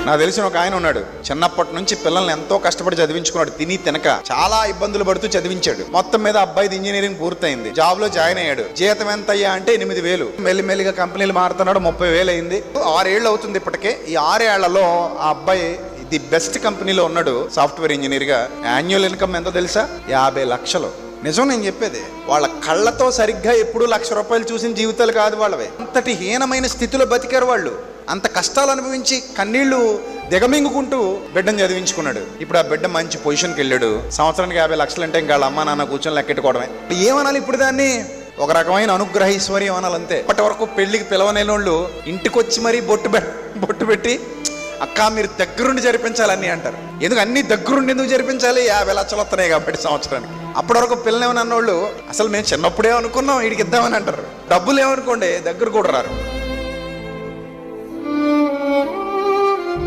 నాకు తెలిసిన ఒక ఆయన ఉన్నాడు, చిన్నప్పటి నుంచి పిల్లల్ని ఎంతో కష్టపడి చదివించుకున్నాడు. తిని తినక చాలా ఇబ్బందులు పడుతూ చదివించాడు. మొత్తం మీద అబ్బాయిది ఇంజనీరింగ్ పూర్తయింది, జాబ్ లో జాయిన్ అయ్యాడు. జీతం ఎంత అయ్యా అంటే 8,000. మెల్లిమెల్లిగా కంపెనీలు మారుతున్నాడు, 30,000 అయింది. 6 ఏళ్ళు అవుతుంది ఇప్పటికే. ఈ 6 ఏళ్లలో ఆ అబ్బాయి ది బెస్ట్ కంపెనీలో ఉన్నాడు సాఫ్ట్వేర్ ఇంజనీర్ గా. యాన్యువల్ ఇన్కమ్ ఎంతో తెలుసా? 50 లక్షలు. నిజం నేను చెప్పేది. వాళ్ళ కళ్ళతో సరిగ్గా ఎప్పుడు ₹1,00,000 చూసిన జీవితాలు కాదు వాళ్ళవి. అంతటి హీనమైన స్థితిలో బతికారు వాళ్ళు. అంత కష్టాలు అనుభవించి కన్నీళ్లు దిగమింగుకుంటూ బిడ్డను చదివించుకున్నాడు. ఇప్పుడు ఆ బిడ్డ మంచి పొజిషన్కి వెళ్ళాడు. సంవత్సరానికి 50 లక్షలు అంటే ఇంకా వాళ్ళ అమ్మ నాన్న కూర్చొని లెక్కెట్టుకోవడమే. ఏమనాలి ఇప్పుడు దాన్ని? ఒక రకమైన అనుగ్రహైశ్వర్యం అనాలి అంతే. అప్పటి వరకు పెళ్లికి పిలవనేళ్ళు ఇంటికి వచ్చి మరీ బొట్టు పెట్టి అక్క మీరు దగ్గరుండి జరిపించాలని అంటారు. ఎందుకు అన్ని దగ్గరుండి ఎందుకు జరిపించాలి? 50 లక్షలు వస్తున్నాయి కాబట్టి సంవత్సరానికి. అప్పటి వరకు పిల్లలేమని అన్నోళ్ళు అసలు మేము చిన్నప్పుడే అనుకున్నాం వీడికి ఇద్దామని అంటారు. డబ్బులు ఏమనుకోండి దగ్గర కూడా రారు.